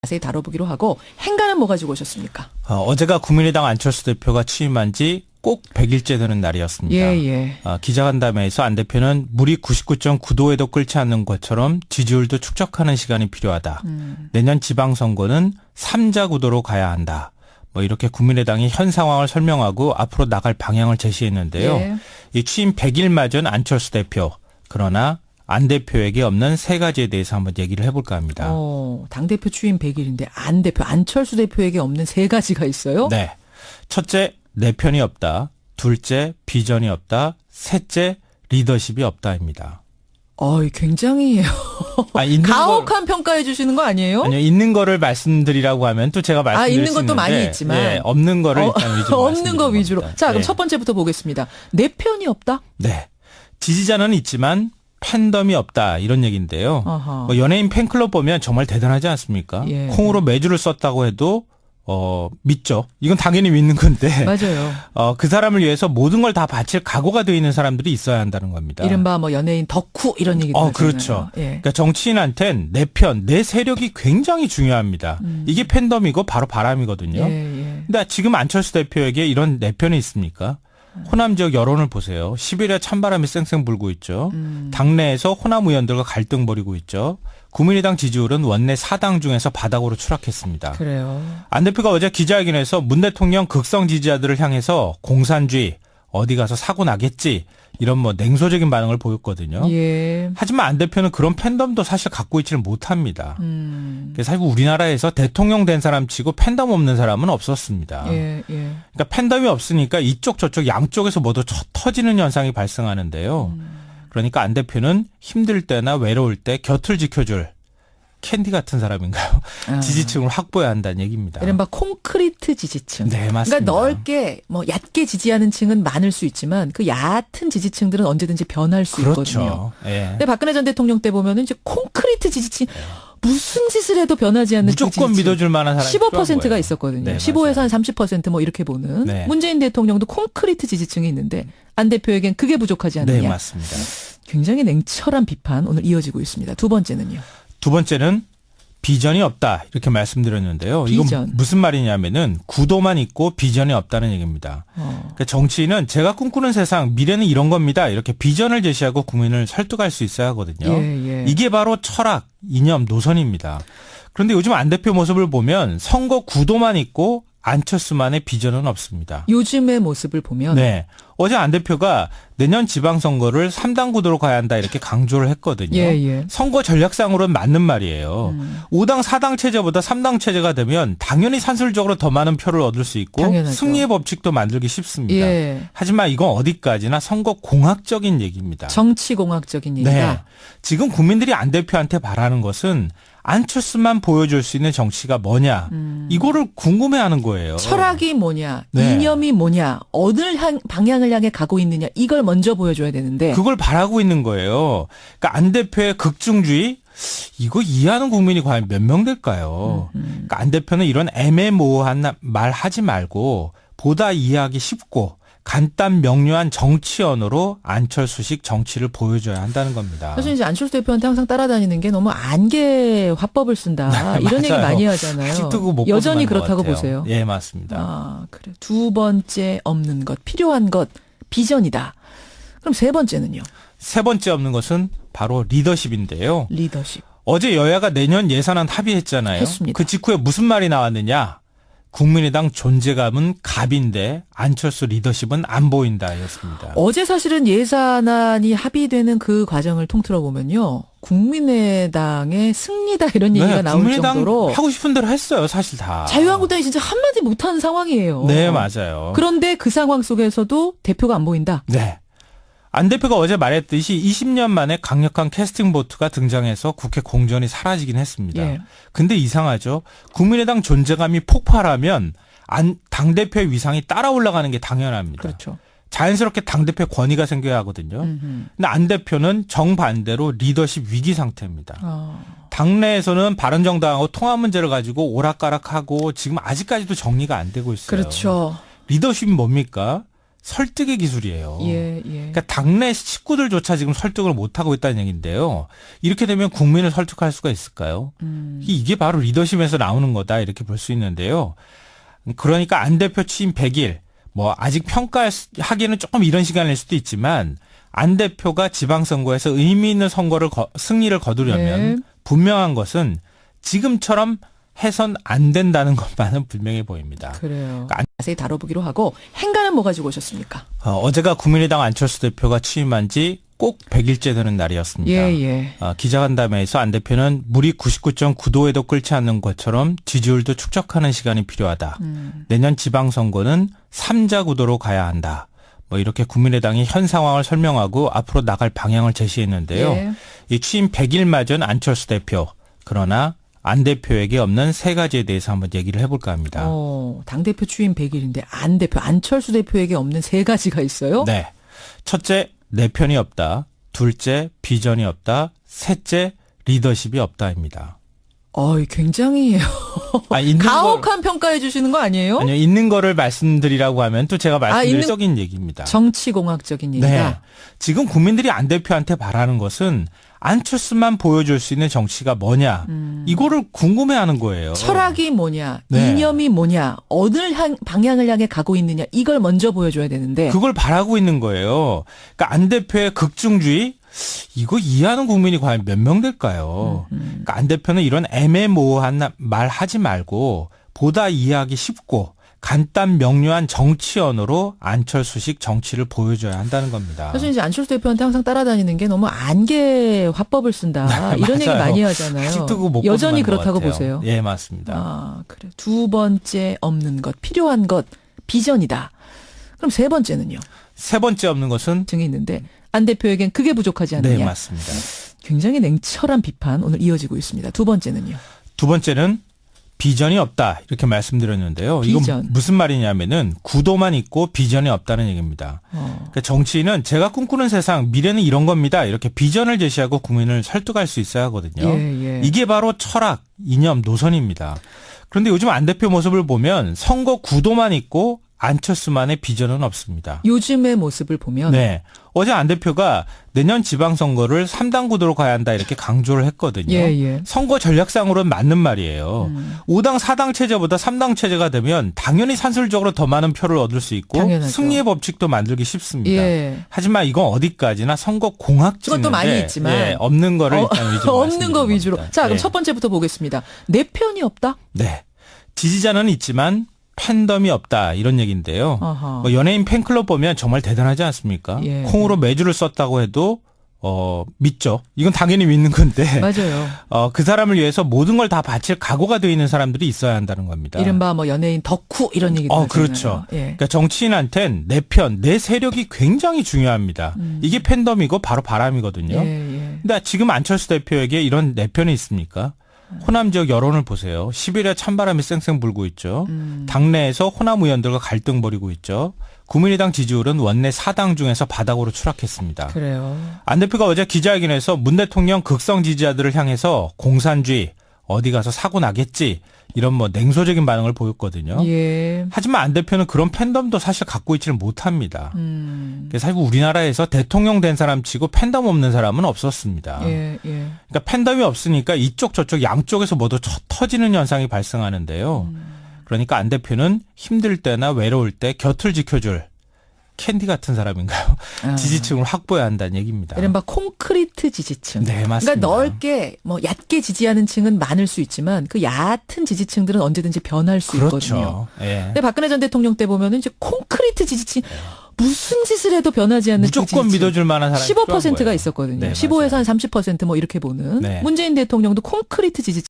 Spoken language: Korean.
자세히 다뤄보기로 하고 행간은 뭐 가지고 오셨습니까? 어제가 국민의당 안철수 대표가 취임한 지 꼭 100일째 되는 날이었습니다. 예. 기자간담회에서 안 대표는 물이 99.9도에도 끓지 않는 것처럼 지지율도 축적하는 시간이 필요하다. 내년 지방선거는 3자 구도로 가야 한다. 뭐 이렇게 국민의당이 현 상황을 설명하고 앞으로 나갈 방향을 제시했는데요. 예. 이 취임 100일 맞은 안철수 대표. 그러나 안 대표에게 없는 세 가지에 대해서 한번 얘기를 해볼까 합니다. 당대표 취임 100일인데 안철수 대표에게 없는 세 가지가 있어요? 네. 첫째, 내 편이 없다. 둘째, 비전이 없다. 셋째, 리더십이 없다입니다. 굉장히 가혹한 평가해 주시는 거 아니에요? 아니요. 있는 거를 말씀드리라고 하면 또 제가 말씀드릴 있는 수 것도 있는데 많이 있지만 예, 없는 거를 일단 위주로 없는 거 위주로. 겁니다. 자, 그럼 네. 첫 번째부터 보겠습니다. 내 편이 없다? 네. 지지자는 있지만 팬덤이 없다 이런 얘기인데요. 뭐 연예인 팬클럽 보면 정말 대단하지 않습니까? 예. 콩으로 매주를 썼다고 해도 믿죠. 이건 당연히 믿는 건데. 맞아요. 그 사람을 위해서 모든 걸 다 바칠 각오가 되어 있는 사람들이 있어야 한다는 겁니다. 이른바 뭐 연예인 덕후 이런 얘기도 하잖아요. 그렇죠. 예. 그러니까 정치인한텐 내 편, 내 세력이 굉장히 중요합니다. 이게 팬덤이고 바로 바람이거든요. 예. 근데 지금 안철수 대표에게 이런 내 편이 있습니까? 호남 지역 여론을 보세요. 시베리아 찬바람이 쌩쌩 불고 있죠. 당내에서 호남 의원들과 갈등 벌이고 있죠. 국민의당 지지율은 원내 4당 중에서 바닥으로 추락했습니다. 그래요. 안 대표가 어제 기자회견에서 문 대통령 극성 지지자들을 향해서 공산주의 어디 가서 사고 나겠지 이런 뭐 냉소적인 반응을 보였거든요. 예. 하지만 안 대표는 그런 팬덤도 사실 갖고 있지는 못합니다. 사실 우리나라에서 대통령 된 사람 치고 팬덤 없는 사람은 없었습니다. 예. 그러니까 팬덤이 없으니까 이쪽 저쪽 양쪽에서 모두 터지는 현상이 발생하는데요. 그러니까 안 대표는 힘들 때나 외로울 때 곁을 지켜줄 캔디 같은 사람인가요? 지지층을 확보해야 한다는 얘기입니다. 이른바 콘크리트 지지층. 네, 맞습니다. 그러니까 넓게 얕게 지지하는 층은 많을 수 있지만 그 얕은 지지층들은 언제든지 변할 수 있거든요. 그렇죠. 예. 근데 박근혜 전 대통령 때 보면은 이제 콘크리트 지지층 무슨 짓을 해도 변하지 않는 무조건 믿어줄 만한 사람이 15%가 있었거든요. 네, 15에서 한 30% 뭐 이렇게 보는 네. 문재인 대통령도 콘크리트 지지층이 있는데 안 대표에겐 그게 부족하지 않느냐. 네, 맞습니다. 굉장히 냉철한 비판 오늘 이어지고 있습니다. 두 번째는요. 두 번째는 비전이 없다 이렇게 말씀드렸는데요. 비전. 이건 무슨 말이냐면은 구도만 있고 비전이 없다는 얘기입니다. 그러니까 정치인은 제가 꿈꾸는 세상 미래는 이런 겁니다. 이렇게 비전을 제시하고 국민을 설득할 수 있어야 하거든요. 예. 이게 바로 철학, 이념, 노선입니다. 그런데 요즘 안 대표 모습을 보면 선거 구도만 있고 안철수만의 비전은 없습니다. 요즘의 모습을 보면 네. 어제 안 대표가 내년 지방선거를 3당 구도로 가야 한다 이렇게 강조를 했거든요. 예. 선거 전략상으로는 맞는 말이에요. 5당 4당 체제보다 3당 체제가 되면 당연히 산술적으로 더 많은 표를 얻을 수 있고 당연하죠. 승리의 법칙도 만들기 쉽습니다. 예. 하지만 이건 어디까지나 선거 공학적인 얘기입니다. 정치공학적인 얘기다. 네. 지금 국민들이 안 대표한테 바라는 것은 안철수만 보여줄 수 있는 정치가 뭐냐. 이거를 궁금해하는 거예요. 철학이 뭐냐, 네. 이념이 뭐냐, 어느 방향을 향해 가고 있느냐 이걸 먼저 보여줘야 되는데 그걸 바라고 있는 거예요. 그러니까 안 대표의 극중주의 이거 이해하는 국민이 과연 몇 명 될까요? 그러니까 안 대표는 이런 애매모호한 말 하지 말고 보다 이해하기 쉽고 간단 명료한 정치언어로 안철수식 정치를 보여줘야 한다는 겁니다. 사실 이제 안철수 대표한테 항상 따라다니는 게 너무 안개 화법을 쓴다. 이런 얘기 많이 하잖아요. 아직도 그거 못 여전히 벗어난 그렇다고 것 같아요. 보세요. 예, 맞습니다. 그래. 두 번째 없는 것, 필요한 것, 비전이다. 그럼 세 번째는요? 세 번째 없는 것은 바로 리더십인데요. 리더십. 어제 여야가 내년 예산안 합의했잖아요. 했습니다. 그 직후에 무슨 말이 나왔느냐. 국민의당 존재감은 갑인데 안철수 리더십은 안 보인다였습니다. 어제 사실은 예산안이 합의되는 그 과정을 통틀어 보면요. 국민의당의 승리다 이런 얘기가 나올 국민의당 정도로 하고 싶은 대로 했어요. 사실 다. 자유한국당이 진짜 한마디 못하는 상황이에요. 네, 맞아요. 그런데 그 상황 속에서도 대표가 안 보인다. 네. 안 대표가 어제 말했듯이 20년 만에 강력한 캐스팅 보트가 등장해서 국회 공전이 사라지긴 했습니다. 예. 근데 이상하죠. 국민의당 존재감이 폭발하면 당대표의 위상이 따라 올라가는 게 당연합니다. 그렇죠. 자연스럽게 당대표 권위가 생겨야 하거든요. 근데 안 대표는 정반대로 리더십 위기 상태입니다. 당내에서는 바른정당하고 통합 문제를 가지고 오락가락하고 지금 아직까지도 정리가 안 되고 있어요. 그렇죠. 리더십이 뭡니까? 설득의 기술이에요. 예. 그러니까 당내 식구들조차 지금 설득을 못하고 있다는 얘기인데요. 이렇게 되면 국민을 설득할 수가 있을까요? 이게 바로 리더십에서 나오는 거다 이렇게 볼 수 있는데요. 그러니까 안 대표 취임 100일 뭐 아직 평가하기에는 조금 이런 시간일 수도 있지만 안 대표가 지방선거에서 의미 있는 승리를 거두려면 네. 분명한 것은 지금처럼 해선 안 된다는 것만은 분명해 보입니다. 그래요. 그러니까 자세히 다뤄보기로 하고 행간은 뭐 가지고 오셨습니까? 어제가 국민의당 안철수 대표가 취임한 지 꼭 100일째 되는 날이었습니다. 예. 기자간담회에서 안 대표는 물이 99.9도에도 끓지 않는 것처럼 지지율도 축적하는 시간이 필요하다. 내년 지방선거는 3자 구도로 가야 한다. 뭐 이렇게 국민의당이 현 상황을 설명하고 앞으로 나갈 방향을 제시했는데요. 예. 이 취임 100일 맞은 안철수 대표. 그러나 안 대표에게 없는 세 가지에 대해서 한번 얘기를 해볼까 합니다. 당대표 취임 100일인데 안철수 대표에게 없는 세 가지가 있어요? 네. 첫째, 내 편이 없다. 둘째, 비전이 없다. 셋째, 리더십이 없다입니다. 굉장히 있는 가혹한 평가해 주시는 거 아니에요? 아니요, 있는 거를 말씀드리라고 하면 또 제가 말씀드릴 적인 얘기입니다. 정치공학적인 얘기다. 네. 지금 국민들이 안 대표한테 바라는 것은 안철수만 보여줄 수 있는 정치가 뭐냐. 이거를 궁금해하는 거예요. 철학이 뭐냐, 네. 이념이 뭐냐, 어느 방향을 향해 가고 있느냐 이걸 먼저 보여줘야 되는데 그걸 바라고 있는 거예요. 그러니까 안 대표의 극중주의 이거 이해하는 국민이 과연 몇 명 될까요? 그러니까 안 대표는 이런 애매모호한 말 하지 말고 보다 이해하기 쉽고 간단 명료한 정치 언어로 안철수식 정치를 보여줘야 한다는 겁니다. 사실 이제 안철수 대표한테 항상 따라다니는 게 너무 안개 화법을 쓴다 이런 얘기 많이 하잖아요. 아직도 못 여전히 벗어난 그렇다고 것 같아요. 보세요. 예, 맞습니다. 그래. 두 번째 없는 것, 필요한 것, 비전이다. 그럼 세 번째는요? 세 번째 없는 것은 등이 있는데 안 대표에겐 그게 부족하지 않느냐. 네, 맞습니다. 굉장히 냉철한 비판 오늘 이어지고 있습니다. 두 번째는요? 두 번째는 비전이 없다 이렇게 말씀드렸는데요. 비전. 이건 무슨 말이냐면은 구도만 있고 비전이 없다는 얘기입니다. 그러니까 정치인은 제가 꿈꾸는 세상 미래는 이런 겁니다. 이렇게 비전을 제시하고 국민을 설득할 수 있어야 하거든요. 예. 이게 바로 철학, 이념, 노선입니다. 그런데 요즘 안 대표 모습을 보면 선거 구도만 있고 안철수만의 비전은 없습니다. 요즘의 모습을 보면 네. 어제 안 대표가 내년 지방선거를 3당 구도로 가야 한다 이렇게 강조를 했거든요. 예. 선거 전략상으로는 맞는 말이에요. 5당 4당 체제보다 3당 체제가 되면 당연히 산술적으로 더 많은 표를 얻을 수 있고 당연하죠. 승리의 법칙도 만들기 쉽습니다. 예. 하지만 이건 어디까지나 선거 공학적인 그것도 많이 있지만 없는 거를 일단 위주로 없는 거 위주로. 겁니다. 자, 그럼 예. 첫 번째부터 보겠습니다. 내 편이 없다? 네. 지지자는 있지만 팬덤이 없다 이런 얘기인데요. 어허. 뭐 연예인 팬클럽 보면 정말 대단하지 않습니까? 예. 콩으로 매주를 썼다고 해도 믿죠. 이건 당연히 믿는 건데 맞아요. 그 사람을 위해서 모든 걸 다 바칠 각오가 되어 있는 사람들이 있어야 한다는 겁니다. 이른바 뭐 연예인 덕후 이런 얘기도 하잖아요. 그렇죠. 예. 그러니까 정치인한텐 내 편, 내 세력이 굉장히 중요합니다. 이게 팬덤이고 바로 바람이거든요. 예. 근데 지금 안철수 대표에게 이런 내 편이 있습니까? 호남 지역 여론을 보세요. 시베리아 찬바람이 쌩쌩 불고 있죠. 당내에서 호남 의원들과 갈등 벌이고 있죠. 국민의당 지지율은 원내 4당 중에서 바닥으로 추락했습니다. 그래요. 안 대표가 어제 기자회견에서 문 대통령 극성 지지자들을 향해서 공산주의 어디 가서 사고 나겠지 이런 뭐 냉소적인 반응을 보였거든요. 예. 하지만 안 대표는 그런 팬덤도 사실 갖고 있지는 못합니다. 사실 우리나라에서 대통령 된 사람 치고 팬덤 없는 사람은 없었습니다. 예. 그러니까 팬덤이 없으니까 이쪽 저쪽 양쪽에서 모두 터지는 현상이 발생하는데요. 그러니까 안 대표는 힘들 때나 외로울 때 곁을 지켜줄 캔디 같은 사람인가요? 지지층을 확보해야 한다는 얘기입니다. 이른바 콘크리트 지지층. 네, 맞습니다. 그러니까 넓게 뭐 얕게 지지하는 층은 많을 수 있지만 그 얕은 지지층들은 언제든지 변할 수 있거든요. 그렇죠. 예. 근데 박근혜 전 대통령 때 보면은 이제 콘크리트 지지층 무슨 짓을 해도 변하지 않는 무조건 믿어줄 만한 사람이 15%가 있었거든요. 네, 15에서 한 30% 뭐 이렇게 보는 네. 문재인 대통령도 콘크리트 지지층